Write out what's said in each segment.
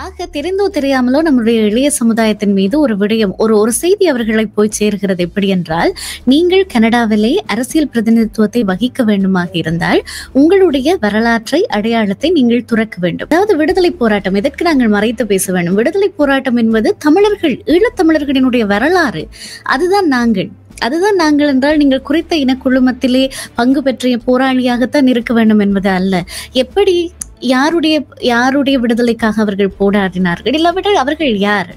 ஆக தெரிந்தோ தெரியாமலோ நம்முடைய இளைய சமுதாயத்தின் மீது ஒரு விடயம் ஒரு செய்தி அவர்களை போய் சேர்கிறது. எப்படி என்றால், நீங்கள் கனடாவிலே அரசியல் பிரதிநிதித்துவத்தை வகிக்க வேண்டுமாக இருந்தால் உங்களுடைய வரலாற்றை அடையாளத்தை நீங்கள் துறக்க வேண்டும். அதாவது விடுதலை போராட்டம் எதற்கு நாங்கள் மறைத்து பேச வேண்டும்? விடுதலை போராட்டம் என்பது தமிழர்கள், ஈழத்தமிழர்களினுடைய வரலாறு. அதுதான் நாங்கள் என்றால் நீங்கள் குறித்த இனக்குழுமத்திலே பங்கு பெற்ற போராளியாகத்தான் இருக்க வேண்டும் என்பது அல்ல. எப்படி யாருடைய விடுதலைக்காக அவர்கள் போராடினார்கள், இல்லாவிட்டால் அவர்கள் யார்?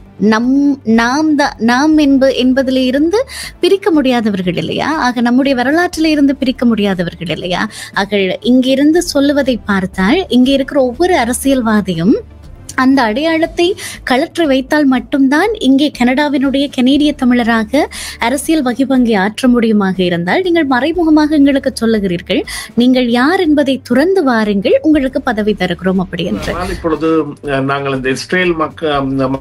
நாம் என்பதிலே இருந்து பிரிக்க முடியாதவர்கள் இல்லையா? ஆக நம்முடைய வரலாற்றில இருந்து பிரிக்க முடியாதவர்கள் இல்லையா? ஆக இங்கிருந்து சொல்லுவதை பார்த்தால் இங்கே இருக்கிற ஒவ்வொரு அரசியல்வாதியும் அந்த அடையாளத்தை கழற்றி வைத்தால் மட்டும்தான் இங்கே கனடாவினுடைய கனேடிய தமிழராக அரசியல் வகிபங்கை ஆற்ற முடியுமாக இருந்தால், நீங்கள் மறைமுகமாக எங்களுக்கு சொல்லுகிறீர்கள், நீங்கள் யார் என்பதை துறந்து வாருங்கள், உங்களுக்கு பதவி தருகிறோம் அப்படி என்று. இப்பொழுது நாங்கள் இந்த இஸ்ரேல்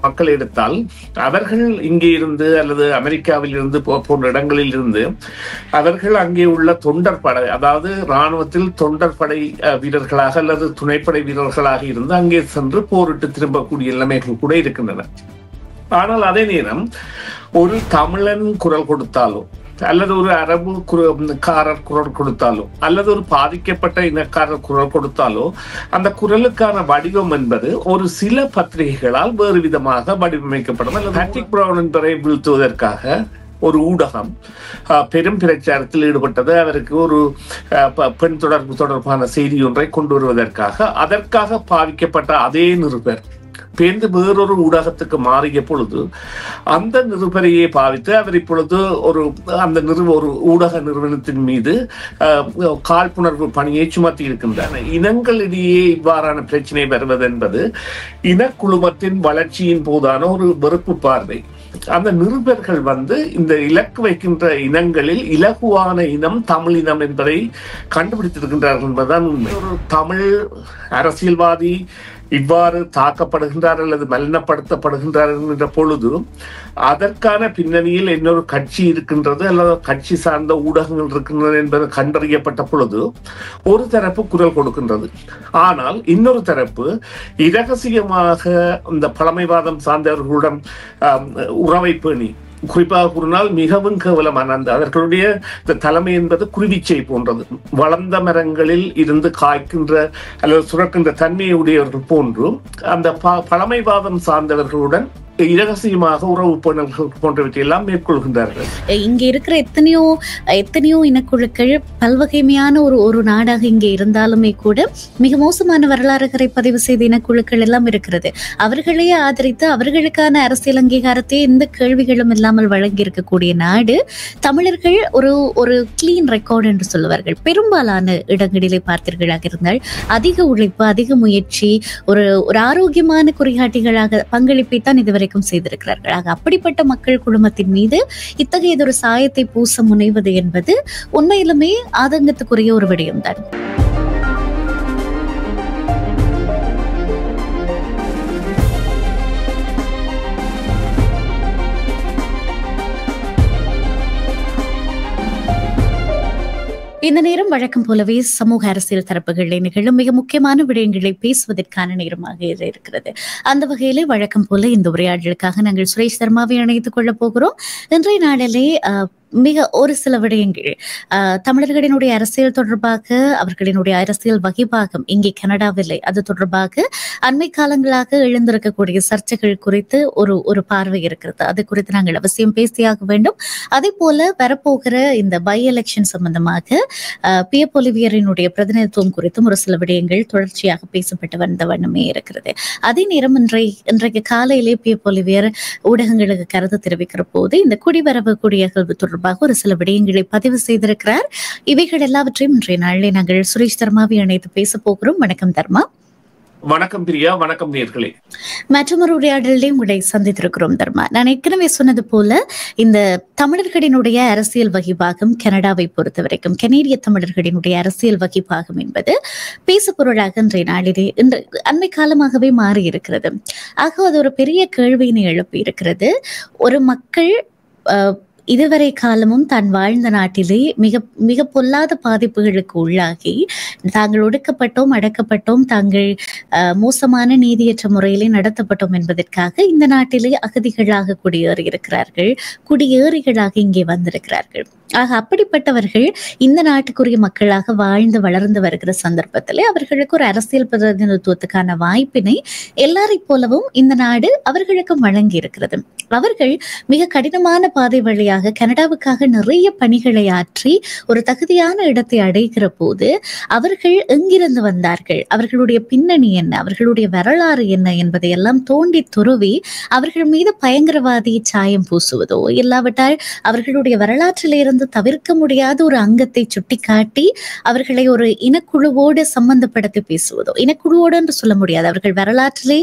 மக்கள் எடுத்தால், அவர்கள் இங்கே இருந்து அல்லது அமெரிக்காவில் இருந்து போன்ற இடங்களில் இருந்து அவர்கள் அங்கே உள்ள தொண்டர் படை, அதாவது இராணுவத்தில் தொண்டர் படை வீரர்களாக அல்லது துணைப்படை வீரர்களாக இருந்து அங்கே சென்று போரிட்டு திரும்பக்கூடிய நிலைமைகள் கூட இருக்கின்றன. ஆனால் அதே நேரம் ஒரு தமிழன் குரல் கொடுத்தாலோ அல்லது ஒரு அரபு காரர் குரல் கொடுத்தாலோ அல்லது ஒரு பாதிக்கப்பட்ட இனக்காரர் குரல் கொடுத்தாலோ அந்த குரலுக்கான வடிவம் என்பது ஒரு சில பத்திரிகைகளால் வேறு விதமாக வடிவமைக்கப்படும். அல்லது பேட்ரிக் பிரவுன் என்பதை வீழ்த்துவதற்காக ஒரு ஊடகம் பெரும் பிரச்சாரத்தில் ஈடுபட்டது. அவருக்கு ஒரு பெண் தொடர்பான செய்தி ஒன்றை கொண்டு வருவதற்காக அதற்காக பாவிக்கப்பட்ட அதே நிருபர் பேர்ந்து வேறொரு ஊடகத்துக்கு மாறிய பொழுது அந்த நிருபரையே பாவித்து அவர் இப்பொழுது ஒரு ஊடக நிறுவனத்தின் மீது காழ்ப்புணர்வு பணியை சுமத்தி இருக்கின்றன. இனங்களிடையே இவ்வாறான பிரச்சனை வருவது என்பது இனக்குழுமத்தின் வளர்ச்சியின் போதான ஒரு வெறுப்பு பார்வை. அந்த நிருபர்கள் இந்த இலக்கு வைக்கின்ற இனங்களில் இலகுவான இனம் தமிழ் இனம் என்பதை கண்டுபிடித்திருக்கின்றார்கள் என்பதுதான் உண்மை. ஒரு தமிழ் அரசியல்வாதி இவ்வாறு தாக்கப்படுகின்றார் அல்லது மலினப்படுத்தப்படுகின்றார் என்ற பொழுது அதற்கான பின்னணியில் இன்னொரு கட்சி இருக்கின்றது அல்லது கட்சி சார்ந்த ஊடகங்கள் இருக்கின்றன என்பது கண்டறியப்பட்ட பொழுது ஒரு தரப்பு குரல் கொடுக்கின்றது. ஆனால் இன்னொரு தரப்பு இரகசியமாக இந்த பழமைவாதம் சார்ந்தவர்களுடன் உறவை பேணி, குறிப்பாக கூறினால் மிகவும் கேவலமான அவர்களுடைய தலைமை என்பது குருவிச்சை போன்றது. வளர்ந்த மரங்களில் இருந்து காய்க்கின்ற அல்லது சுரக்கின்ற தன்மையுடையவர்கள் போன்று அந்த பழமைவாதம் சார்ந்தவர்களுடன் இரகசியமாக உறவு போன்றவற்றை எல்லாம் மேற்கொள்கின்றார்கள். இங்க இருக்கிற எத்தனையோ இனக்குழுக்கள் பல்வகைமையான ஒரு நாடாக இங்கே இருந்தாலுமே கூட மிக மோசமான வரலாறுகளை பதிவு செய்த இனக்குழுக்கள் எல்லாம் இருக்கிறது. அவர்களையே ஆதரித்து அவர்களுக்கான அரசியல் அங்கீகாரத்தை எந்த கேள்விகளும் இல்லாமல் வழங்கி இருக்கக்கூடிய நாடு. தமிழர்கள் ஒரு கிளீன் ரெக்கார்டு என்று சொல்லுவார்கள். பெரும்பாலான இடங்களிலே பார்த்தீர்களாக இருந்தால் அதிக உழைப்பு, அதிக முயற்சி, ஒரு ஆரோக்கியமான குறிகாட்டிகளாக பங்களிப்பை தான் இதுவரை செய்திருக்கிறார்கள். அப்படிப்பட்ட மக்கள் குழுமத்தின் மீது இத்தகையதொரு சாயத்தை பூச முனைவது என்பது உண்மையிலுமே ஆதங்கத்துக்குரிய ஒரு விடயம்தான். இந்த நேரம் வழக்கம் போலவே சமூக அரசியல் தரப்புகளை நிகழும் மிக முக்கியமான விடயங்களை பேசுவதற்கான நேரமாக இருக்கிறது. அந்த வகையிலே வழக்கம் போல இந்த உரையாடலுக்காக நாங்கள் சுரேஷ் சர்மாவை இணைத்துக் கொள்ள போகிறோம். இன்றைய நாளிலே மிக ஒரு சில விடயங்கள் தமிழர்களினுடைய அரசியல் தொடர்பாக, அவர்களினுடைய அரசியல் வகிபாகம் இங்கே கனடாவில்லை, அது தொடர்பாக அண்மை காலங்களாக எழுந்திருக்கக்கூடிய சர்ச்சைகள் குறித்து ஒரு பார்வை இருக்கிறது. அது குறித்து நாங்கள் அவசியம் பேசியாக வேண்டும். அதே போல வரப்போகிற இந்த பை எலெக்ஷன் சம்பந்தமாக பியப் ஒலிவியரினுடைய பிரதிநிதித்துவம் குறித்தும் ஒரு சில விடயங்கள் தொடர்ச்சியாக பேசப்பட்டு வந்த வண்ணமே இருக்கிறது. அதே நேரம் இன்றைக்கு காலையிலே பியப் ஒலிவியர் ஊடகங்களுக்கு கருத்து தெரிவிக்கிற போது இந்த குடிவரவு குடியகல்வு தொடர்பாக ஒரு சில விடயங்களை பதிவு செய்திருக்கிறார். இவைகள் எல்லாவற்றையும் இன்றைய நாளிலே நாங்கள் சுரேஷ் தர்மாவை இணைத்து பேச போகிறோம். வணக்கம் தர்மா. வணக்கம் பிரியா. வணக்கம் நேயர்களே. மற்றொரு உரையாடலே உங்களை சந்தித்திருக்கிறோம் தர்மா. நான் ஏற்கனவே சொன்னது போல இந்த தமிழர்களினுடைய அரசியல் வகிபாகம் கனடாவை பொறுத்த வரைக்கும், கனேடிய தமிழர்களினுடைய அரசியல் வகிபாகம் என்பது பேசு பொருளாக இன்றைய நாளிலே அண்மை காலமாகவே மாறி இருக்கிறது. ஆக அது ஒரு பெரிய கேள்வியினை எழுப்பி இருக்கிறது. ஒரு மக்கள் இதுவரை காலமும் தான் வாழ்ந்த நாட்டிலே மிக மிக பொல்லாத பாதிப்புகளுக்கு உள்ளாகி தாங்கள் ஒடுக்கப்பட்டோம், அடக்கப்பட்டோம், தாங்கள் மோசமான நீதியற்ற முறையிலே நடத்தப்பட்டோம் என்பதற்காக இந்த நாட்டிலே அகதிகளாக குடியேறி இருக்கிறார்கள், குடியேறிகளாக இங்கே வந்திருக்கிறார்கள். ஆக அப்படிப்பட்டவர்கள் இந்த நாட்டுக்குரிய மக்களாக வாழ்ந்து வளர்ந்து வருகிற சந்தர்ப்பத்திலே அவர்களுக்கு ஒரு அரசியல் பிரதிநிதித்துவத்துக்கான வாய்ப்பினை எல்லாரை போலவும் இந்த நாடு அவர்களுக்கும் வழங்கி இருக்கிறது. அவர்கள் மிக கடினமான பாதை வழியாக கனடாவுக்காக நிறைய பணிகளை ஆற்றி ஒரு தகுதியான இடத்தை அடைகிற போது அவர்கள் எங்கிருந்து வந்தார்கள், அவர்களுடைய பின்னணி என்ன, அவர்களுடைய வரலாறு என்ன என்பதை எல்லாம் தோண்டி துருவி அவர்கள் மீது பயங்கரவாதி சாயம் பூசுவதோ இல்லாவிட்டால் அவர்களுடைய வரலாற்றிலிருந்து தவிர்க்க முடியாத ஒரு அங்கத்தை சுட்டிக்காட்டி அவர்களை ஒரு இனக்குழுவோடு சம்பந்தப்படுத்தி பேசுவதோ, இனக்குழுவோடு என்று சொல்ல முடியாது, அவர்கள் வரலாற்றிலே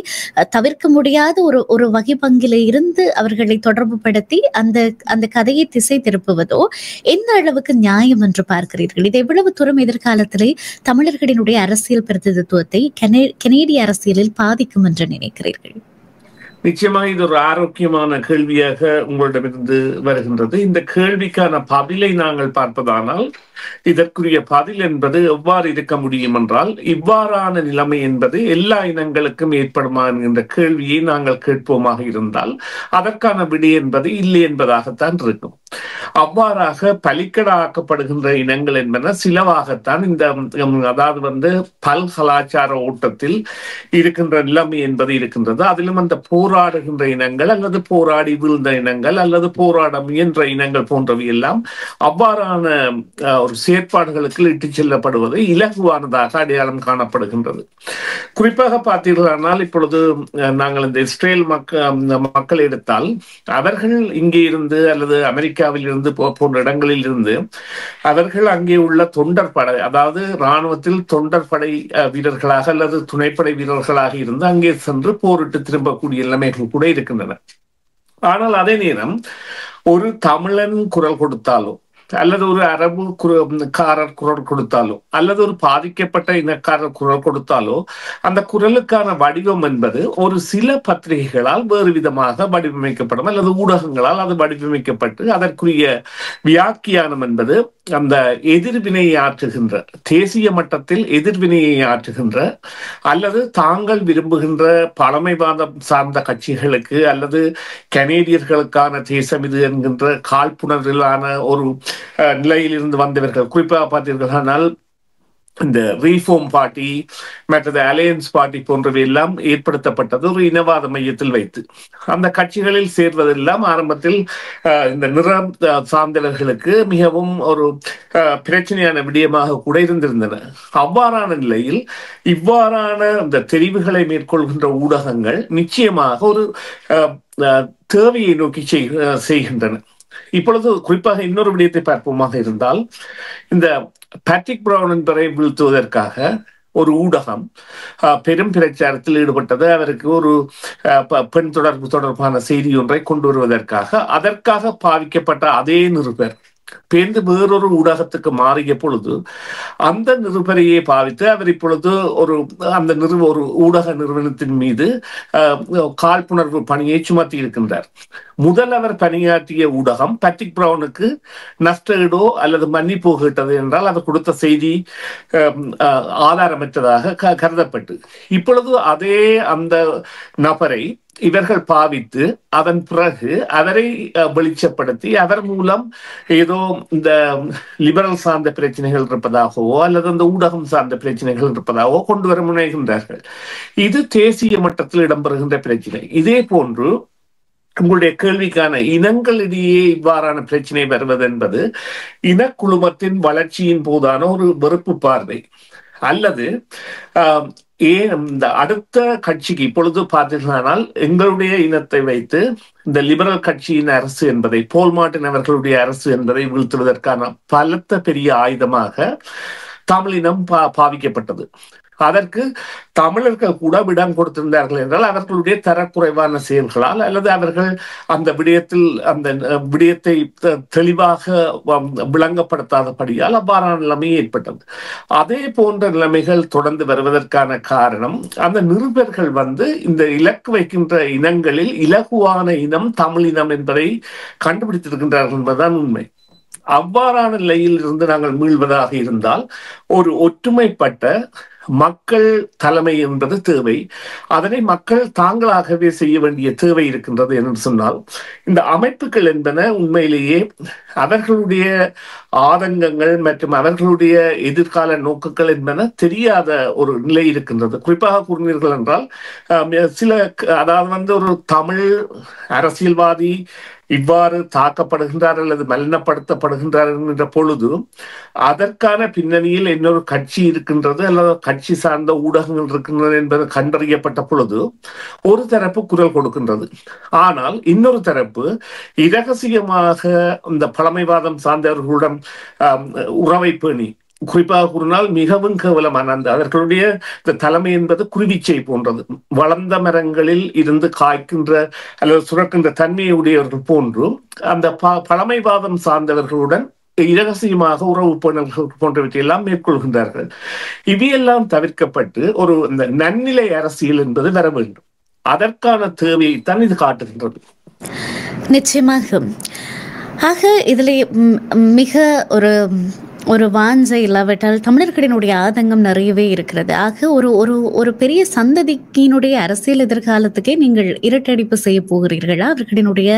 தவிர்க்க முடியாத ஒரு வகை பங்கிலே இருந்து அவர்களை தொடர்பு படுத்தி அந்த கதையை திசை திருப்புவதோ எந்த அளவுக்கு நியாயம் என்று பார்க்கிறீர்கள்? இது எவ்வளவு தூரம் எதிர்காலத்திலே தமிழர்களினுடைய அரசியல் பிரதிநிதித்துவத்தை கனேடிய அரசியலில் பாதிக்கும் என்று நினைக்கிறீர்கள்? நிச்சயமாக இது ஒரு ஆரோக்கியமான கேள்வியாக உங்களிடமிருந்து வருகின்றது. இந்த கேள்விக்கான பதிலை நாங்கள் பார்ப்பதானால் இதற்குரிய பதில் என்பது எவ்வாறு இருக்க முடியும் என்றால், இவ்வாறான நிலைமை என்பது எல்லா இனங்களுக்கும் ஏற்படுமா என்கின்ற கேள்வியை நாங்கள் கேட்போமாக இருந்தால் அதற்கான விடை என்பது இல்லை என்பதாகத்தான் இருக்கும். அவ்வாறாக பலிக்கடாக்கப்படுகின்ற இனங்கள் என்பன சிலவாகத்தான் இந்த அதாவது பல்கலாச்சார ஓட்டத்தில் இருக்கின்ற நிலைமை என்பது இருக்கின்றது. அதிலும் அந்த போராடுகின்ற இனங்கள் அல்லது போராடி வீழ்ந்த இனங்கள் அல்லது போராட முயன்ற இனங்கள் போன்றவை எல்லாம் அவ்வாறான ஒரு செயற்பாடுகளுக்கு இட்டுச் செல்லப்படுவது இலகுவானதாக அடையாளம் காணப்படுகின்றது. குறிப்பாக பார்த்தீர்களானால் இப்பொழுது நாங்கள் இந்த இஸ்ரேல் மக்கள் எடுத்தால் அவர்கள் இங்கே இருந்து அல்லது அமெரிக்காவில் இருந்து போன்ற இடங்களில் இருந்து அவர்கள் அங்கே உள்ள தொண்டர் படை, அதாவது இராணுவத்தில் தொண்டர் படை வீரர்களாக அல்லது துணைப்படை வீரர்களாக இருந்து அங்கே சென்று போரிட்டு திரும்பக்கூடிய நிலைமைகள் கூட இருக்கின்றன. ஆனால் அதே நேரம் ஒரு தமிழன் குரல் கொடுத்தாலோ அல்லது ஒரு அரபு காரர் குரல் கொடுத்தாலோ அல்லது ஒரு பாதிக்கப்பட்ட இனக்காரர் குரல் கொடுத்தாலோ அந்த குரலுக்கான வடிவம் என்பது ஒரு சில பத்திரிகைகளால் வேறு விதமாக வடிவமைக்கப்படும் அல்லது ஊடகங்களால் அது வடிவமைக்கப்பட்டு அதற்குரிய வியாக்கியானம் என்பது அந்த எதிர்வினையை ஆற்றுகின்ற, தேசிய மட்டத்தில் எதிர்வினையை ஆற்றுகின்ற அல்லது தாங்கள் விரும்புகின்ற பழமைவாதம் சார்ந்த கட்சிகளுக்கு அல்லது கனேடியர்களுக்கான தேசம் இது என்கின்ற காழ்ப்புணர்விலான ஒரு நிலையில் இருந்து வந்தவர்கள், குறிப்பாக பார்த்தீர்களானால் இந்த ரீஃபார்ம் பார்ட்டி மற்றது அலையன்ஸ் பார்ட்டி போன்றவை எல்லாம் ஏற்படுத்தப்பட்டது ஒரு இனவாத மையத்தில் வைத்து. அந்த கட்சிகளில் சேர்வதெல்லாம் ஆரம்பத்தில் இந்த நிறம் சார்ந்தவர்களுக்கு மிகவும் ஒரு பிரச்சனையான விடயமாக கூட இருந்திருந்தன. அவ்வாறான நிலையில் இவ்வாறான இந்த தெரிவுகளை மேற்கொள்கின்ற ஊடகங்கள் நிச்சயமாக ஒரு தேவையை நோக்கி செய்கின்றன. இப்பொழுது குறிப்பாக இன்னொரு விடயத்தை பார்ப்போமாக இருந்தால், இந்த பேட்ரிக் பிரவுன் என்பவரை வீழ்த்துவதற்காக ஒரு ஊடகம் பெரும் பிரச்சாரத்தில் ஈடுபட்டது. அவருக்கு ஒரு பெண் தொடர்பான செய்தி ஒன்றை கொண்டு வருவதற்காக அதற்காக பாவிக்கப்பட்ட அதே நிருபர் பேர்ந்து வேறொரு ஊடகத்துக்கு மாறிய பொழுது அந்த நிருபரையே பாவித்து அவர் இப்பொழுது ஒரு ஊடக நிறுவனத்தின் மீது காழ்ப்புணர்வு பணியை சுமத்தி இருக்கின்றார். முதல் அவர் பணியாற்றிய ஊடகம் பேட்ரிக் பிரவுனுக்கு நஷ்டஈடோ அல்லது மன்னிப்போ கேட்டது என்றால் அவர் கொடுத்த செய்தி ஆதாரமற்றதாக கருதப்பட்டு, இப்பொழுது அதே அந்த நபரை இவர்கள் பாவித்து அதன் பிறகு அவரை வெளிச்சப்படுத்தி அவர் மூலம் ஏதோ இந்த லிபரல் சார்ந்த பிரச்சனைகள் இருப்பதாகவோ அல்லது அந்த ஊடகம் சார்ந்த பிரச்சனைகள் இருப்பதாகவோ கொண்டு வர முனைகின்றார்கள். இது தேசிய மட்டத்தில் இடம்பெறுகின்ற பிரச்சனை. இதே போன்று உங்களுடைய கேள்விக்கான இனங்களிடையே இவ்வாறான பிரச்சனை வருவது என்பது இனக்குழுமத்தின் வளர்ச்சியின் போதான ஒரு வெறுப்பு பார்வை அல்லது இந்த அடுத்த கட்சிக்கு இப்பொழுது பார்த்தீர்களானால் எங்களுடைய இனத்தை வைத்து இந்த லிபரல் கட்சியின் அரசு என்பதை, போல் மார்ட்டின் அவர்களுடைய அரசு என்பதை வீழ்த்துவதற்கான பலத்த பெரிய ஆயுதமாக தமிழினம் பாவிக்கப்பட்டது. அதற்கு தமிழர்கள் கூட விடம் கொடுத்திருந்தார்கள் என்றால் அவர்களுடைய தரக்குறைவான செயல்களால் அல்லது அவர்கள் அந்த விடயத்தை தெளிவாக விளங்கப்படுத்தாதபடியால் அவ்வாறான நிலைமை ஏற்பட்டது. அதே போன்ற நிலைமைகள் தொடர்ந்து வருவதற்கான காரணம் அந்த நிருபர்கள் இந்த இலக்கு வைக்கின்ற இனங்களில் இலகுவான இனம் தமிழ் இனம் என்பதை கண்டுபிடித்திருக்கின்றார்கள் என்பதுதான் உண்மை. அவ்வாறான நிலையில் இருந்து நாங்கள் மீள்வதாக இருந்தால் ஒரு ஒற்றுமைப்பட்ட மக்கள் தலைமை என்பது தேவை. அதனை மக்கள் தாங்களாகவே செய்ய வேண்டிய தேவை இருக்கின்றது என்று சொன்னால், இந்த அமைப்புகள் என்பன உண்மையிலேயே அவர்களுடைய ஆதங்கங்கள் மற்றும் அவர்களுடைய எதிர்கால நோக்குகள் என்பன தெரியாத ஒரு நிலை இருக்கின்றது. குறிப்பாக கூறினீர்கள் என்றால் அதாவது ஒரு தமிழ் அரசியல்வாதி இவ்வாறு தாக்கப்படுகின்றார் அல்லது மலினப்படுத்தப்படுகின்றார் என்கின்ற பொழுது அதற்கான பின்னணியில் இன்னொரு கட்சி இருக்கின்றது அல்லது கட்சி சார்ந்த ஊடகங்கள் இருக்கின்றன என்பது கண்டறியப்பட்ட பொழுது ஒரு தரப்பு குரல் கொடுக்கின்றது. ஆனால் இன்னொரு தரப்பு இரகசியமாக இந்த பழமைவாதம் சார்ந்தவர்களுடன் உறவை பேணி, குறிப்பாக கூறினால் மிகவும் கேவலமான அவர்களுடைய இந்த தலைமை என்பது குருவிச்சை போன்றது. வளர்ந்த மரங்களில் இருந்து காய்க்கின்ற அல்லது சுரக்கின்ற தன்மையுடையவர்கள் போன்று அந்த பழமைவாதம் சார்ந்தவர்களுடன் இரகசியமாக உறவு பேணல்கள் போன்றவற்றை எல்லாம் மேற்கொள்கின்றார்கள். இவையெல்லாம் தவிர்க்கப்பட்டு இந்த நன்னிலை அரசியல் என்பது வர வேண்டும். அதற்கான தேவையைத்தான் இது காட்டுகின்றது. நிச்சயமாக. ஆக இதில் மிக ஒரு வாஞ்சை இல்லாவிட்டால் தமிழர்களினுடைய ஆதங்கம் நிறையவே இருக்கிறது. ஆக ஒரு பெரிய சந்ததிக்கினுடைய அரசியல் எதிர்காலத்துக்கே நீங்கள் இரட்டடிப்பு செய்ய போகிறீர்களா? அவர்களினுடைய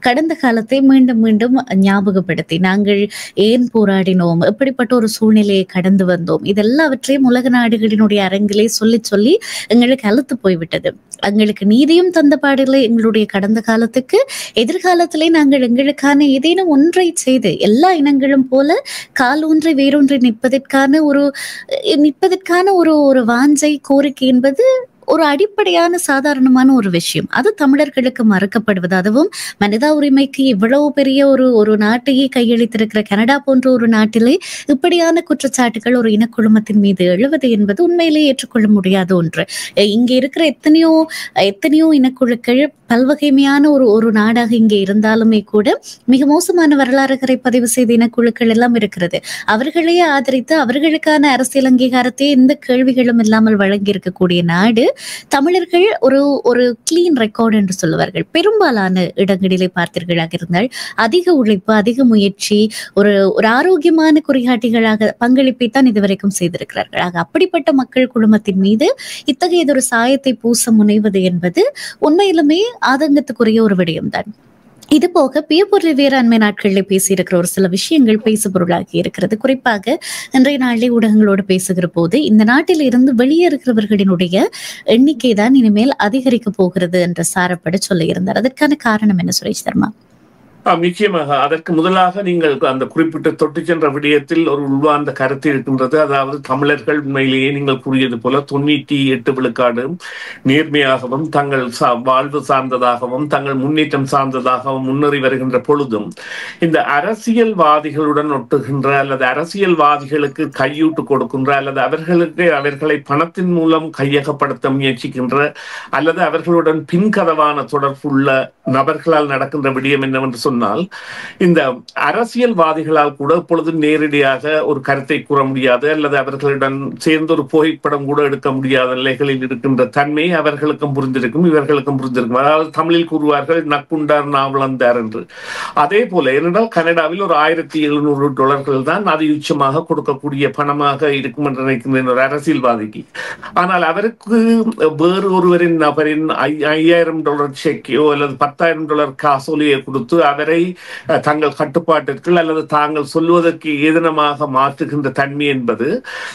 கடந்த காலத்தை மீண்டும் மீண்டும் ஞாபகப்படுத்தி நாங்கள் ஏன் போராடினோம், எப்படிப்பட்ட ஒரு சூழ்நிலையை கடந்து வந்தோம், இதெல்லாவற்றையும் உலக நாடுகளினுடைய அரங்கிலே சொல்லி சொல்லி எங்களுக்கு அலுத்து போய்விட்டது. எங்களுக்கு நீதியும் தந்த பாடில்லை. எங்களுடைய கடந்த காலத்துக்கு எதிர்காலத்திலே நாங்கள் எங்களுக்கான ஏதேனும் ஒன்றை செய்து எல்லா இனங்களும் போல காலூன்றி வேரூன்றி நிற்பதற்கான ஒரு வாஞ்சை கோரிக்கை என்பது ஒரு அடிப்படையான சாதாரணமான ஒரு விஷயம். அது தமிழர்களுக்கு மறுக்கப்படுவது, அதுவும் மனித உரிமைக்கு இவ்வளவு பெரிய ஒரு நாட்டையே கையளித்திருக்கிற கனடா போன்ற ஒரு நாட்டிலே இப்படியான குற்றச்சாட்டுகள் ஒரு இனக்குழுமத்தின் மீது எழுவது என்பது உண்மையிலேயே ஏற்றுக்கொள்ள முடியாத ஒன்று. இங்கே இருக்கிற எத்தனையோ இனக்குழுக்கள் பல்வகைமையான ஒரு நாடாக இங்கே இருந்தாலுமே கூட மிக மோசமான வரலாறுகளை பதிவு செய்த இனக்குழுக்கள் எல்லாம் இருக்கிறது. அவர்களையே ஆதரித்து அவர்களுக்கான அரசியல் அங்கீகாரத்தை எந்த கேள்விகளும் இல்லாமல் வழங்கி இருக்கக்கூடிய நாடு தமிழர்கள். ஒரு கிளீன் ரெக்கார்டு என்று சொல்லுவார்கள். பெரும்பாலான இடங்களிலே பார்த்தீர்களாக இருந்தால் அதிக உழைப்பு, அதிக முயற்சி, ஒரு ஆரோக்கியமான குறிகாட்டிகளாக பங்களிப்பை தான் இதுவரைக்கும் செய்திருக்கிறார்கள். ஆக அப்படிப்பட்ட மக்கள் குழுமத்தின் மீது இத்தகையதொரு சாயத்தை பூச முனைவது என்பது உண்மையிலுமே ஆதங்கத்துக்குரிய ஒரு விடயம்தான். இது போக பியப்பொருள் வேறாண்மை நாட்களில் பேசியிருக்கிற ஒரு சில விஷயங்கள் பேசு பொருளாகி இருக்கிறது. குறிப்பாக இன்றைய நாளிலே ஊடகங்களோடு பேசுகிற போது இந்த நாட்டில் இருந்து வெளியேறுகிறவர்களினுடைய எண்ணிக்கை தான் இனிமேல் அதிகரிக்க போகிறது என்று சாரப்பட சொல்லியிருந்தார். அதற்கான காரணம் என்ன சுரேஷ் சர்மா? நிச்சயமாக. அதற்கு முதலாக நீங்கள் அந்த குறிப்பிட்ட தொட்டு சென்ற விடயத்தில் ஒரு உள்வார்ந்த கருத்து இருக்கின்றது. அதாவது தமிழர்கள் உண்மையிலேயே நீங்கள் கூறியது போல 98 விழுக்காடு நேர்மையாகவும் தங்கள் வாழ்வு சார்ந்ததாகவும் தங்கள் முன்னேற்றம் சார்ந்ததாகவும் முன்னேறி வருகின்ற பொழுதும் இந்த அரசியல்வாதிகளுடன் ஒட்டுகின்ற அல்லது அரசியல்வாதிகளுக்கு கையூட்டு கொடுக்கின்ற அல்லது அவர்களை பணத்தின் மூலம் கையகப்படுத்த முயற்சிக்கின்ற அல்லது அவர்களுடன் பின்கதவான தொடர்புள்ள நபர்களால் நடக்கின்ற விடயம் என்னவென்று சொன்னால், இந்த அரசியல்வாதிகளால் கூட இப்பொழுது நேரடியாக ஒரு கருத்தை கூற முடியாது அல்லது அவர்களுடன் சேர்ந்து ஒரு புகைப்படம் கூட எடுக்க முடியாத நிலைகளில் இருக்கின்ற தன்மை அவர்களுக்கும் புரிந்திருக்கும், இவர்களுக்கும் புரிந்திருக்கும். அதாவது தமிழில் கூறுவார்கள் நக்குண்டார் நாவலந்தார் என்று. அதே போல ஏனென்றால் கனடாவில் ஒரு $1700 தான் அதியுச்சமாக கொடுக்கக்கூடிய பணமாக இருக்கும் என்று நினைக்கின்ற ஒரு அரசியல்வாதிக்கு. ஆனால் அவருக்கு வேறு ஒருவரின் நபரின் $5000 செக்கையோ அல்லது $10,000 காசோலையை கொடுத்து அவரை தங்கள் கட்டுப்பாட்டிற்குள் அல்லது தாங்கள் சொல்வதற்கு ஏதனமாக மாற்றுகின்ற தன்மை என்பது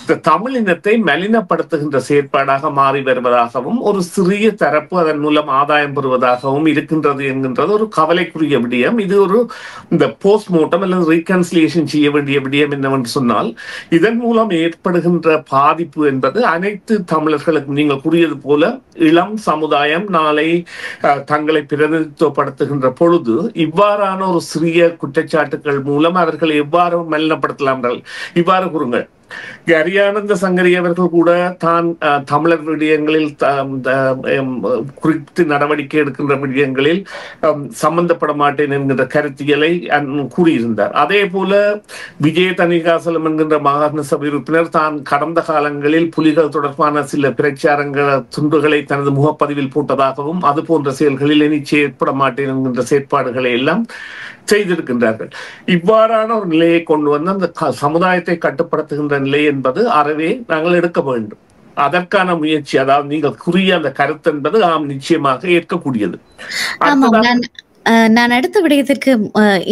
இந்த தமிழ் இனத்தை மலினப்படுத்துகின்ற செயற்பாடாக மாறி வருவதாகவும் ஒரு சிறிய தரப்பு அதன் மூலம் ஆதாயம் பெறுவதாகவும் இருக்கின்றது என்கின்றது ஒரு கவலைக்குரிய விடயம். இது இந்த போஸ்ட்மார்ட்டம் அல்லது ரீகன்சிலியேஷன் செய்ய வேண்டிய விடயம் என்னவென்று சொன்னால், இதன் மூலம் ஏற்படுகின்ற பாதிப்பு என்பது அனைத்து தமிழர்களுக்கும் நீங்கள் கூறியது போல இளம் சமுதாயம் நாளை தங்களை பிரதிநிதித்துவப்படுத்துகின்ற பொழுது இவ்வாறான ஒரு சிறிய குற்றச்சாட்டுகள் மூலம் அவர்களை எவ்வாறு மலினப்படுத்தலாம். இவ்வாறு கூறுங்கள், அரியானந்த சங்கரி அவர்கள் கூட தான் தமிழர் விடயங்களில் குறித்து நடவடிக்கை எடுக்கின்ற விடயங்களில் சம்பந்தப்பட மாட்டேன் என்கின்ற கருத்தியலை கூறியிருந்தார். அதே போல விஜய தணிகாசலம் என்கின்ற மாகாண சபை உறுப்பினர் தான் கடந்த காலங்களில் புலிகள் தொடர்பான சில பிரச்சாரங்கள் துண்டுகளை தனது முகப்பதிவில் போட்டதாகவும் அது போன்ற செயல்களில் இனி செயற்பட மாட்டேன் என்கின்ற செயற்பாடுகளை எல்லாம் செய்திருக்கின்றார்கள். இவ்வாறான ஒரு நிலையை கொண்டு வந்து அந்த சமுதாயத்தை கட்டுப்படுத்துகின்ற நிலை என்பது அறவே நாங்கள் எடுக்க வேண்டும். அதற்கான முயற்சி, அதாவது நீங்கள் கூறிய அந்த கருத்து என்பது நிச்சயமாக ஏற்கக்கூடியது. நான் அடுத்த விடயத்திற்கு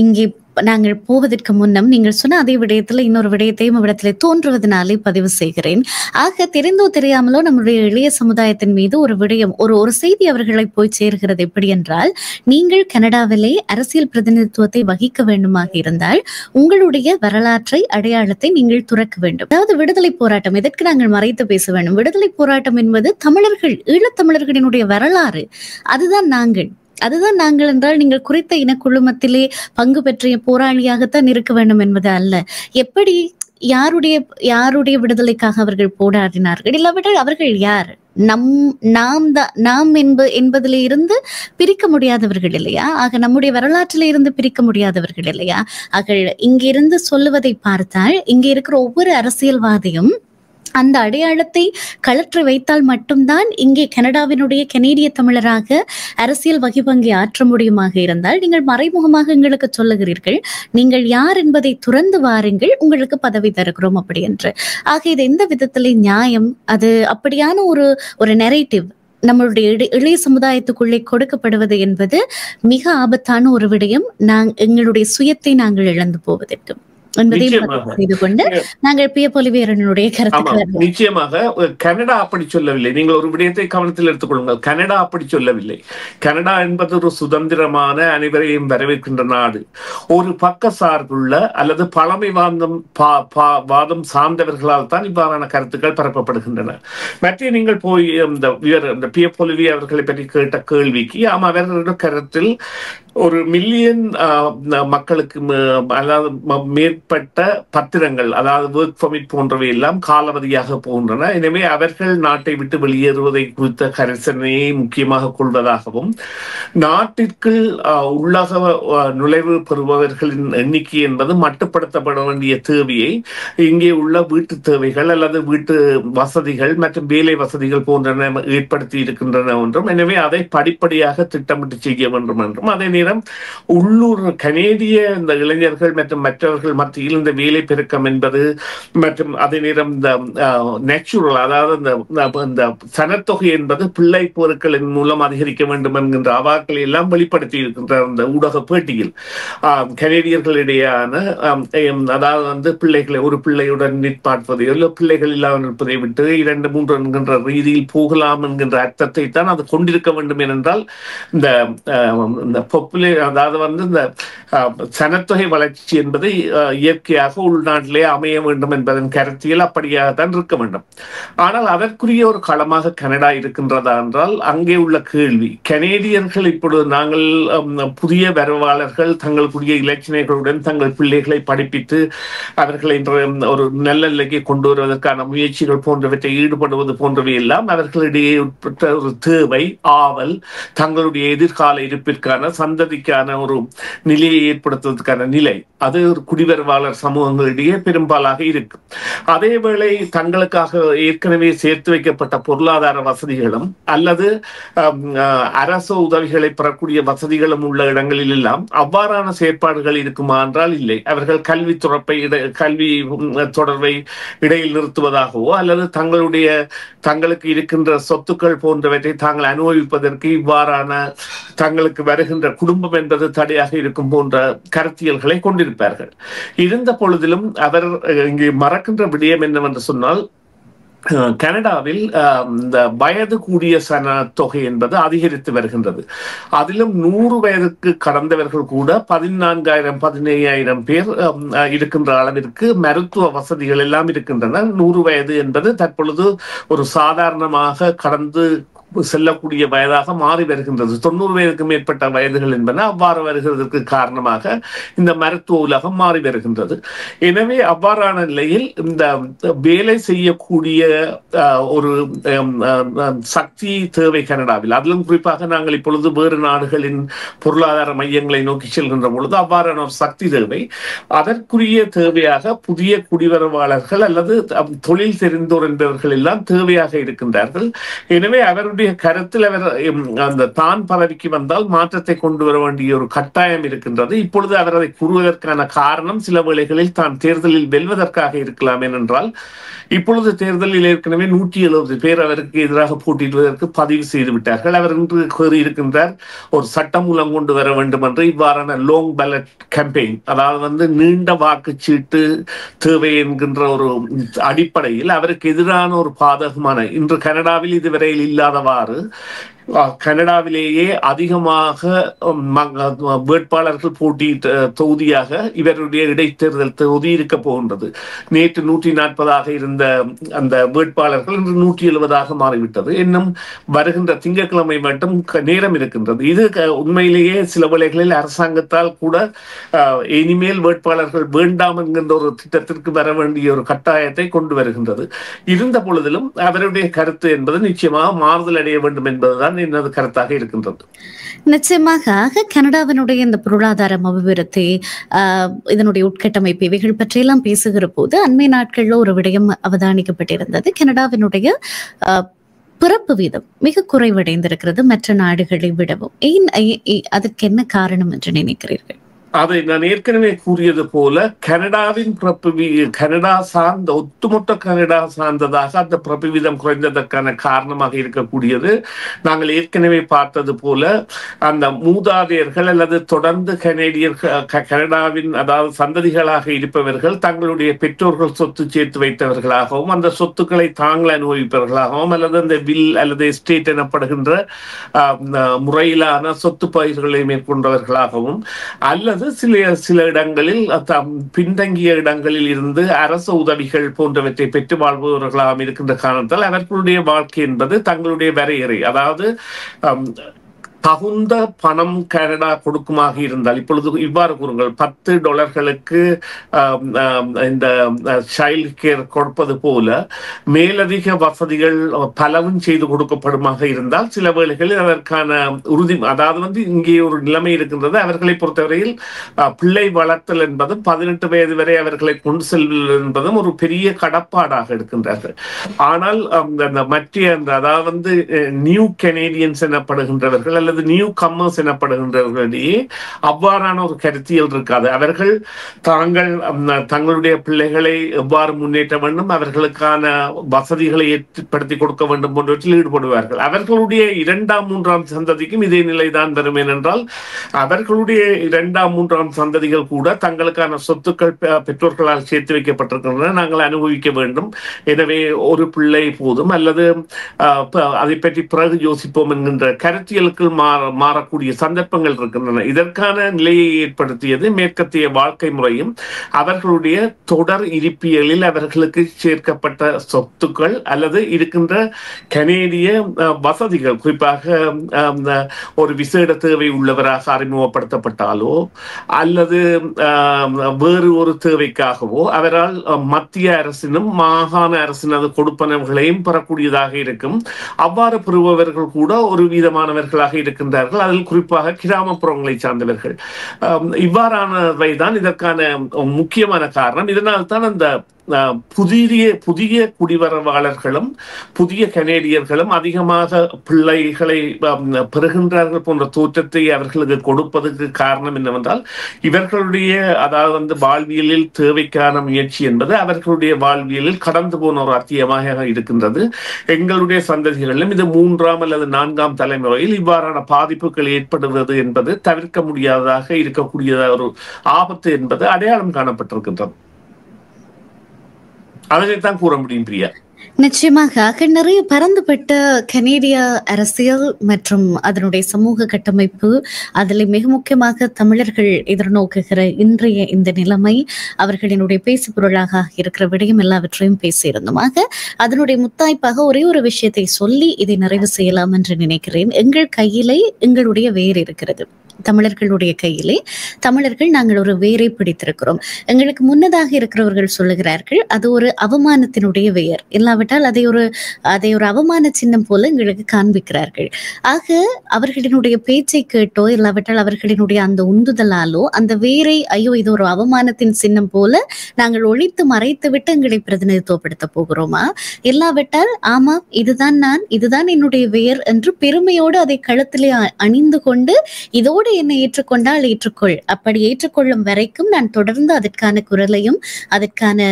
இங்கே நாங்கள் போவதற்கு முன்னம் நீங்கள் சொன்ன அதே விடயத்துல இன்னொரு விடயத்தையும் இடத்துல தோன்றுவதனாலே பதிவு செய்கிறேன். ஆக தெரிந்தோ தெரியாமலோ நம்முடைய இளைய சமுதாயத்தின் மீது ஒரு விடயம் ஒரு செய்தி அவர்களை போய் சேர்கிறது. எப்படி என்றால், நீங்கள் கனடாவிலே அரசியல் பிரதிநிதித்துவத்தை வகிக்க வேண்டுமாக இருந்தால் உங்களுடைய வரலாற்றை அடையாளத்தை நீங்கள் துறக்க வேண்டும். அதாவது விடுதலை போராட்டம் எதற்கு நாங்கள் மறைத்து பேச வேண்டும்? விடுதலை போராட்டம் என்பது தமிழர்கள், ஈழத்தமிழர்களினுடைய வரலாறு. அதுதான் நாங்கள் என்றால் நீங்கள் குறித்த இனக்குழுமத்திலே பங்கு பெற்ற போராளியாகத்தான் இருக்க வேண்டும் என்பது அல்ல. எப்படி யாருடைய விடுதலைக்காக அவர்கள் போராடினார்கள், இல்லாவிட்டால் அவர்கள் யார்? நாம் என்பதிலே இருந்து பிரிக்க முடியாதவர்கள் இல்லையா? ஆக நம்முடைய வரலாற்றில இருந்து பிரிக்க முடியாதவர்கள் இல்லையா? ஆக இங்கிருந்து சொல்லுவதை பார்த்தால் இங்கே இருக்கிற ஒவ்வொரு அரசியல்வாதியும் அந்த அடையாளத்தை கழற்றி வைத்தால் மட்டும்தான் இங்கே கனடாவினுடைய கனேடிய தமிழராக அரசியல் வகிபங்கை ஆற்ற முடியுமாக இருந்தால், நீங்கள் மறைமுகமாக எங்களுக்கு சொல்லுகிறீர்கள் நீங்கள் யார் என்பதை துறந்து வாருங்கள், உங்களுக்கு பதவி தருகிறோம் அப்படி என்று. ஆக இது எந்த விதத்திலே நியாயம்? அது அப்படியான ஒரு நெரேட்டிவ் நம்மளுடைய இளைய சமுதாயத்துக்குள்ளே கொடுக்கப்படுவது என்பது மிக ஆபத்தான ஒரு விடயம். எங்களுடைய சுயத்தை நாங்கள் இழந்து போவதற்கு நிச்சயமாக கனடா அப்படி சொல்லவில்லை. நீங்கள் ஒரு விடயத்தை கவனத்தில் எடுத்துக் கொள்ளுங்கள். கனடா அப்படி சொல்லவில்லை. கனடா என்பது ஒரு சுதந்திரமான, அனைவரையும் வரவேற்கின்ற நாடு. ஒரு பக்க சார்புள்ள அல்லது பழமை வாதம் சார்ந்தவர்களால் தான் இவ்வாறான கருத்துக்கள் பரப்பப்படுகின்றன. மற்ற நீங்கள் போய் இந்த பியர் பொலிவி அவர்களை பற்றி கேட்ட கேள்விக்கு அவர்களுடைய கருத்தில் ஒரு மில்லியன் மக்களுக்கு அதாவது மேற்பட்ட பத்திரங்கள், அதாவது ஒர்க் பர்மிட் போன்றவை எல்லாம் காலாவதியாக போகின்றன. எனவே அவர்கள் நாட்டை விட்டு வெளியேறுவதை குறித்த கரிசனையை முக்கியமாக கொள்வதாகவும், நாட்டிற்குள் உள்ளக நுழைவு பெறுபவர்களின் எண்ணிக்கை என்பது மட்டுப்படுத்தப்பட வேண்டிய தேவையை இங்கே உள்ள வீட்டு தேவைகள் அல்லது வீட்டு வசதிகள் மற்றும் வேலை வசதிகள் போன்றன ஏற்படுத்தி இருக்கின்றன என்றும், எனவே அதை படிப்படியாக திட்டமிட்டு செய்ய வேண்டும் என்றும், அதே நேரம் உள்ளூர் கனேடிய இந்த இளைஞர்கள் மற்றும் மற்றவர்கள் மத்தியில் இந்த வேலை பெருக்கம் என்பது மற்றும் அதே நேரம் இந்த நேச்சுரல், அதாவது இந்த சனத்தொகை என்பது பிள்ளை பொருட்களின் மூலம் அதிகரிக்க வேண்டும் என்கின்ற அவாக்களை எல்லாம் வெளிப்படுத்தி இருக்கின்ற அந்த ஊடக பேட்டியில் கனேடியர்களிடையான, அதாவது பிள்ளைகளை ஒரு பிள்ளையுடன் நிற்பாட்பதை இல்லை பிள்ளைகள் இல்லாமல் இருப்பதை விட்டு 2-3 என்கின்ற ரீதியில் போகலாம் என்கின்ற அர்த்தத்தை தான் அது கொண்டிருக்க வேண்டும். ஏனென்றால் இந்த அதாவது இந்த சனத்தொகை வளர்ச்சி என்பது இயற்கையாக உள்நாட்டிலே அமைய வேண்டும் என்பதன் கருத்தியல் அப்படியாகத்தான் இருக்க வேண்டும். ஆனால் அதற்குரிய ஒரு களமாக கனடா இருக்கின்றதா என்றால் அங்கே உள்ள கேள்வி, கனேடியர்கள் இப்பொழுது நாங்கள் புதிய வரவாளர்கள் தங்களுக்குரிய இலட்சணைகளுடன் தங்கள் பிள்ளைகளை படிப்பித்து அவர்களை ஒரு நல்ல நிலைக்கு கொண்டு வருவதற்கான முயற்சிகள் போன்றவற்றை ஈடுபடுவது போன்றவை எல்லாம் அவர்களிடையே உட்பட்ட ஒரு தேவை, ஆவல், தங்களுடைய எதிர்கால இருப்பிற்கான சந்ததிக்கான ஒரு நிலையை ஏற்படுத்துவதற்கான நிலை, அது ஒரு குடிவரவாளர் சமூகங்களிடையே பெரும்பாலாக இருக்கு. அதேவேளை தங்களுக்காக ஏற்கனவே சேர்த்து வைக்கப்பட்ட பொருளாதார வசதிகளும் அல்லது அரசு உதவிகளை பெறக்கூடிய வசதிகளும் உள்ள இடங்களில் எல்லாம் அவ்வாறான செயற்பாடுகள் இருக்குமா என்றால் இல்லை. அவர்கள் கல்வி தொடர்பை இடையில் நிறுத்துவதாகவோ அல்லது தங்களுக்கு இருக்கின்ற சொத்துக்கள் போன்றவற்றை தாங்கள் அனுபவிப்பதற்கு இவ்வாறான தங்களுக்கு வருகின்ற குடும்பம் என்பது தடையாக இருக்கும் போன்ற கருத்தியல்களை கொண்டிருப்பார்கள். இருந்த பொழுதிலும் அவர் இங்கே மறக்கின்ற விடயம் என்னவென்று சொன்னால், கனடாவில் இந்த வயது கூடிய தொகை என்பது அதிகரித்து வருகின்றது. அதிலும் 100 வயதுக்கு கடந்தவர்கள் கூட 14,000-15,000 பேர் இருக்கின்ற அளவிற்கு மருத்துவ வசதிகள் எல்லாம் இருக்கின்றன. 100 வயது என்பது தற்பொழுது ஒரு சாதாரணமாக கடந்து செல்லக்கூடிய வயதாக மாறி வருகின்றது. 90 வயதுக்கு மேற்பட்ட வயதுகள் என்பன அவ்வாறு வருகிறதற்கு காரணமாக இந்த மருத்துவ உலகம் மாறி வருகின்றது. எனவே அவ்வாறான நிலையில் இந்த வேலை செய்யக்கூடிய ஒரு சக்தி தேவை கனடாவில். அதிலும் குறிப்பாக நாங்கள் இப்பொழுது வேறு நாடுகளின் பொருளாதார மையங்களை நோக்கி செல்கின்ற பொழுது அவ்வாறான ஒரு சக்தி தேவை. அதற்குரிய தேவையாக புதிய குடிவரவாளர்கள் அல்லது தொழில் தெரிந்தோர் என்பவர்கள் எல்லாம் தேவையாக இருக்கின்றார்கள். எனவே அவருடைய கருத்தில் அவர் அந்த தான் பதவிக்கு வந்தால் மாற்றத்தை கொண்டு வர வேண்டிய ஒரு கட்டாயம் இருக்கின்றது. இப்பொழுது அவர் அதை கூறுவதற்கான காரணம் சில வேளைகளில் தான் தேர்தலில் வெல்வதற்காக இருக்கலாம். ஏனென்றால் இப்பொழுது தேர்தலில் ஏற்கனவே 170 பேர் அவருக்கு எதிராக போட்டியிடுவதற்கு பதிவு செய்து விட்டார்கள். அவர் இன்று கூறியிருக்கின்றார், ஒரு சட்டமூலம் கொண்டு வர வேண்டும் என்று. இவ்வாறான லாங் பேலட் கேம்பெயின், அதாவது நீண்ட வாக்குச்சீட்டு தேவை என்கின்ற ஒரு அடிப்படையில் அவருக்கு எதிரான ஒரு பாதகமான, இன்று கனடாவில் இதுவரையில் இல்லாதவாறு கனடாவிலேயே அதிகமாக வேட்பாளர்கள் போட்டியிட்ட தொகுதியாக இவருடைய இடைத்தேர்தல் தொகுதி இருக்க போகின்றது. நேற்று 140 இருந்த அந்த வேட்பாளர்கள் இன்று 170 மாறிவிட்டது. இன்னும் வருகின்ற திங்கட்கிழமை மட்டும் நேரம் இருக்கின்றது. இது உண்மையிலேயே சில வேளைகளில் அரசாங்கத்தால் கூட இனிமேல் வேட்பாளர்கள் வேண்டாம் என்கின்ற ஒரு திட்டத்திற்கு வர வேண்டிய ஒரு கட்டாயத்தை கொண்டு வருகின்றது. இருந்த பொழுதிலும் அவருடைய கருத்து என்பது நிச்சயமாக மாறுதல் அடைய வேண்டும் என்பதுதான் எனது கருத்தாக இருக்கின்றது. நிச்சயமாக கனடாவினுடைய இந்த பொருளாதாரம், அபிவிருத்தி, இதனுடைய உட்கட்டமைப்பு, இவைகள் பற்றியெல்லாம் பேசுகிற போது அண்மை நாட்கள்ல ஒரு விடயம் அவதானிக்கப்பட்டிருந்தது. கனடாவினுடைய பிறப்பு வீதம் மிக குறைவடைந்திருக்கிறது மற்ற நாடுகளை விடவும். ஏன், அதற்கு என்ன காரணம் என்று நினைக்கிறீர்கள்? அதை நான் ஏற்கனவே கூறியது போல கனடாவின் கனடா சார்ந்த ஒட்டுமொத்த கனடா சார்ந்ததாக அந்த பிறப்பு வீதம் குறைந்ததற்கான காரணமாக இருக்கக்கூடியது நாங்கள் ஏற்கனவே பார்த்தது போல அந்த மூதாதையர்கள் அல்லது தொடர்ந்து கனடாவின் அதாவது சந்ததிகளாக இருப்பவர்கள் தங்களுடைய பெற்றோர்கள் சொத்து சேர்த்து வைத்தவர்களாகவும் அந்த சொத்துக்களை தாங்கள் அனுபவிப்பவர்களாகவும் அல்லது அந்த வில் அல்லது எஸ்டேட் எனப்படுகின்ற முறையிலான சொத்து பயிர்களை மேற்கொண்டவர்களாகவும் அல்லது சில இடங்களில் பின்தங்கிய இடங்களில் இருந்து அரசு உதவிகள் போன்றவற்றை பெற்று வாழ்பவர்களாக இருக்கின்ற காரணத்தால் அவர்களுடைய வாழ்க்கை என்பது தங்களுடைய வரையறை, அதாவது தகுந்த பணம் கனடா கொடுக்குமாக இருந்தால், இப்பொழுது இவ்வாறு கூறுங்கள், $10 இந்த சைல்ட் கேர் கொடுப்பது போல மேலதிக வசதிகள் பலவும் செய்து கொடுக்கப்படுமாக இருந்தால் சில வேளைகளில் அதற்கான உறுதி, அதாவது இங்கே ஒரு நிலைமை இருக்கின்றது. அவர்களை பொறுத்தவரையில் பிள்ளை வளர்த்தல் என்பதும் 18 வயது வரை அவர்களை கொண்டு செல்வது என்பதும் ஒரு பெரிய கடப்பாடாக இருக்கின்றார்கள். ஆனால் மற்ற அதாவது நியூ கனேடியன்ஸ் எனப்படுகின்றவர்கள் அல்லது நியூ கம்மர்ஸ் எனப்படுகின்றவர்களிடையே அவ்வாறான ஒரு கருத்தியல் இருக்காது. அவர்கள் தங்களுடைய பிள்ளைகளை எவ்வாறு முன்னேற்ற வேண்டும், அவர்களுக்கான வசதிகளை ஏற்படுத்தி கொடுக்க வேண்டும் போன்றவற்றில் ஈடுபடுவார்கள். அவர்களுடைய 2ஆம் 3ஆம் சந்ததிக்கும் இதே நிலைதான் வரும். ஏனென்றால் அவர்களுடைய 2ஆம் 3ஆம் சந்ததிகள் கூட தங்களுக்கான சொத்துக்கள் பெற்றோர்களால் சேர்த்து வைக்கப்பட்டிருக்கின்றன, நாங்கள் அனுபவிக்க வேண்டும், எனவே ஒரு பிள்ளை போதும் அல்லது அதை பற்றி பிறகு யோசிப்போம் என்கின்ற கருத்தியலுக்கு மாறக்கூடிய சந்தர்ப்பங்கள் இருக்கின்றன. இதற்கான நிலையை ஏற்படுத்தியது மேற்கத்திய வாழ்க்கை முறையும் அவர்களுடைய தொடர் இருப்பியலில் அவர்களுக்கு சேர்க்கப்பட்ட சொத்துக்கள் அல்லது இருக்கின்ற கனேடிய வசதிகள், குறிப்பாக ஒரு விசேட தேவை உள்ளவராக அறிமுகப்படுத்தப்பட்டாலோ அல்லது வேறு ஒரு தேவைக்காகவோ அவரால் மத்திய அரசினும் மாகாண அரசின் அது கொடுப்பனவுகளையும் பெறக்கூடியதாக இருக்கும். அவ்வாறு பெறுபவர்கள் கூட ஒரு விதமானவர்களாக இருக்கின்றார்கள். அதில் குறிப்பாக கிராமப்புறங்களை சார்ந்தவர்கள். இவ்வாறானவை தான் இதற்கான முக்கியமான காரணம். இதனால் தான் அந்த புதிய குடிவரவாளர்களும் புதிய கனேடியர்களும் அதிகமாக பிள்ளைகளை பெறுகின்றார்கள் போன்ற தோற்றத்தை அவர்களுக்கு கொடுப்பதற்கு காரணம் என்னவென்றால் இவர்களுடைய அதாவது வாழ்வியலில் தேவைக்கான முயற்சி என்பது அவர்களுடைய வாழ்வியலில் கடந்து போன ஒரு அத்தியமாக இருக்கின்றது. எங்களுடைய சந்ததிகளிலும் இது 3ஆம் அல்லது 4ஆம் தலைமுறையில் இவ்வாறான பாதிப்புகள் ஏற்படுவது என்பது தவிர்க்க முடியாததாக இருக்கக்கூடிய ஒரு ஆபத்து என்பது அடையாளம் காணப்பட்டிருக்கின்றது. அதைத்தான் கூற முடியும் பிரியா. நிச்சயமாக நிறைய பரந்துபட்ட கனேடிய அரசியல் மற்றும் அதனுடைய சமூக கட்டமைப்பு, அதில் மிக முக்கியமாக தமிழர்கள் எதிர்நோக்குகிற இன்றைய இந்த நிலைமை, அவர்களினுடைய பேசு பொருளாக இருக்கிற விடயம் எல்லாவற்றையும் பேசியிருந்தோமாக. அதனுடைய முத்தாய்ப்பாக ஒரே ஒரு விஷயத்தை சொல்லி இதை நிறைவு செய்யலாம் என்று நினைக்கிறேன். எங்கள் கையிலே எங்களுடைய வேர் இருக்கிறது. தமிழர்களுடைய கையிலே தமிழர்கள் நாங்கள் ஒரு வேரை பிடித்திருக்கிறோம். எங்களுக்கு முன்னதாக இருக்கிறவர்கள் சொல்லுகிறார்கள் அது ஒரு அவமானத்தினுடைய வேர், இல்லாவிட்டால் அதை ஒரு அவமான சின்னம் போல எங்களுக்கு காண்பிக்கிறார்கள். ஆக அவர்களினுடைய பேச்சை கேட்டோ இல்லாவிட்டால் அவர்களினுடைய அந்த உந்துதலாலோ அந்த வேரை ஐயோ இது ஒரு அவமானத்தின் சின்னம் போல நாங்கள் ஒழித்து மறைத்து விட்டு எங்களை பிரதிநிதித்துவப்படுத்த போகிறோமா? இல்லாவிட்டால் ஆமா இதுதான் என்னுடைய வேர் என்று பெருமையோடு அதை கழுத்திலே அணிந்து கொண்டு இதோடு என்னை ஏற்றுக்கொண்டால் ஏற்றுக்கொள், அப்படி ஏற்றுக்கொள்ளும் வரைக்கும் நான் தொடர்ந்து அதற்கான குரலையும் அதற்கான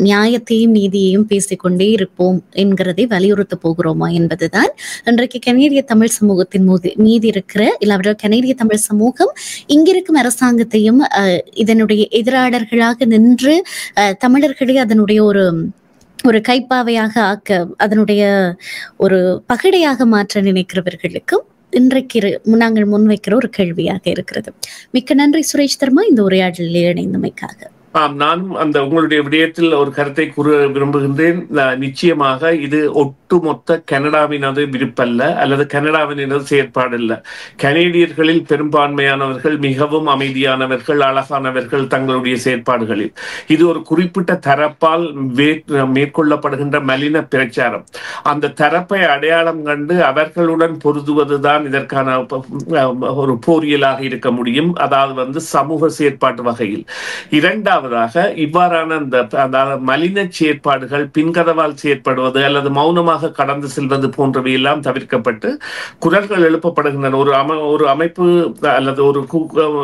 நியாயத்தையும் நீதியையும் பேசிக்கொண்டே இருப்போம் என்கிறதை வலியுறுத்த போகிறோமா என்பதுதான் இன்றைக்கு கனேடிய தமிழ் சமூகத்தின் மீது இருக்கிற இல்லாவிட்டால் கனேடிய தமிழ் சமூகம் இங்கிருக்கும் அரசாங்கத்தையும் இதனுடைய எதிராளர்களாக நின்று தமிழர்களே அதனுடைய ஒரு கைப்பாவையாக ஆக்க, அதனுடைய ஒரு பகடையாக மாற்ற நினைக்கிறவர்களுக்கும் இன்றைக்கு நாங்கள் முன்வைக்கிற ஒரு கேள்வியாக இருக்கிறது. மிக்க நன்றி சுரேஷ் தர்மா இந்த உரையாடலில் இணைந்தமைக்காக. நானும் அந்த உங்களுடைய விடயத்தில் ஒரு கருத்தை கூற விரும்புகின்றேன். நிச்சயமாக இது ஒட்டுமொத்த கனடாவினது விருப்பல்ல அல்லது கனடாவினது செயற்பாடல்ல. கனேடியர்களில் பெரும்பான்மையானவர்கள் மிகவும் அமைதியானவர்கள், அழகானவர்கள் தங்களுடைய செயற்பாடுகளில். இது ஒரு குறிப்பிட்ட தரப்பால் மேற்கொள்ளப்படுகின்ற மலின பிரச்சாரம். அந்த தரப்பை அடையாளம் கண்டு அவர்களுடன் பொருதுவதுதான் இதற்கான ஒரு போரியலாக இருக்க முடியும். அதாவது சமூக செயற்பாட்டு வகையில். இரண்டாவதாக இவ்வாறான மலின செயற்பாடுகள், பின்கதவால் செயற்படுவது அல்லது மௌனமாக கடந்து செல்வது போன்றவை எல்லாம் தவிர்க்கப்பட்டு குரல்கள் எழுப்பப்படுகின்றன. ஒரு அமைப்பு அல்லது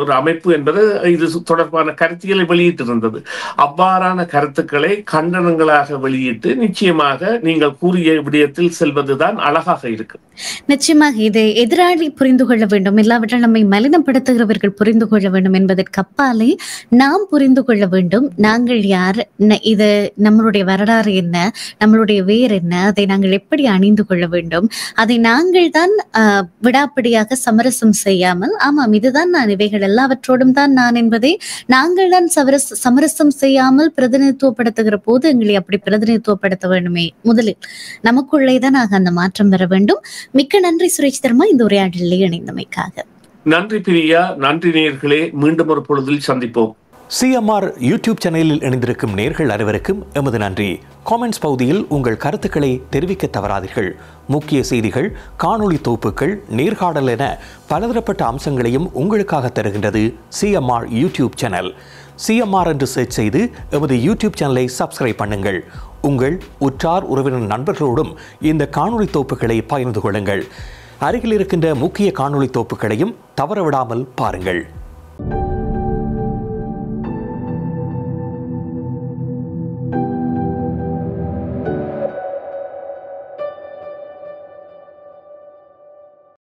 ஒரு அமைப்பு என்பது இது தொடர்பான கருத்தியலை வெளியிட்டிருந்தது. அவ்வாறான கருத்துக்களை கண்டனங்களாக வெளியிட்டு நிச்சயமாக நீங்கள் கூறிய விடயத்தில் செல்வதுதான் அழகாக இருக்கு. நிச்சயமாக இதை எதிராளி புரிந்து கொள்ள வேண்டும், இல்லாவிட்டால் நம்மை மலினப்படுத்துகிறவர்கள் புரிந்து கொள்ள வேண்டும் என்பதற்கு அப்பாலே நாம் புரிந்து கொள்ள வேண்டும் நாங்கள் யார், இது நம்மளுடைய வரலாறு என்ன, நம்மளுடைய வேர் என்ன, அதை நாங்கள் எப்படி அணிந்து கொள்ள வேண்டும், அதை நாங்கள் தான் விடாப்பிடியாக சமரசம் செய்யாமல் ஆமாம் இதுதான் நான், இவைகள் எல்லாவற்றோடும் தான் நான் என்பதை நாங்கள் தான் சமரசம் செய்யாமல் பிரதிநிதித்துவப்படுத்துகிற போது எங்களை அப்படி பிரதிநிதித்துவப்படுத்த வேண்டுமே. முதலில் நமக்குள்ளேதான் அந்த மாற்றம் வர வேண்டும். மிக்க நன்றி சுரேஷ் தர்மா இந்த உரையாடலில் இணைந்தமைக்காக. நன்றி பிரியா, நன்றி நேயர்களே, மீண்டும் ஒரு பொழுதில் சந்திப்போம். சிஎம்ஆர் யூடியூப் சேனலில் இணைந்திருக்கும் நேயர்கள் அனைவருக்கும் எமது நன்றி. காமெண்ட்ஸ் பகுதியில் உங்கள் கருத்துக்களை தெரிவிக்க தவறாதீர்கள். முக்கிய செய்திகள், காணொளி தொகுப்புகள், நேர்காணல் என பலதரப்பட்ட அம்சங்களையும் உங்களுக்காக தருகின்றது சிஎம்ஆர் யூடியூப் சேனல். சிஎம்ஆர் என்று சர்ச் செய்து எமது யூடியூப் சேனலை சப்ஸ்கிரைப் பண்ணுங்கள். உங்கள் உற்றார் உறவினர் நண்பர்களோடும் இந்த காணொளி தொகுப்புகளை பகிர்ந்து கொள்ளுங்கள். அருகில் இருக்கின்ற முக்கிய காணொளி தொகுப்புகளையும் தவறவிடாமல் பாருங்கள்.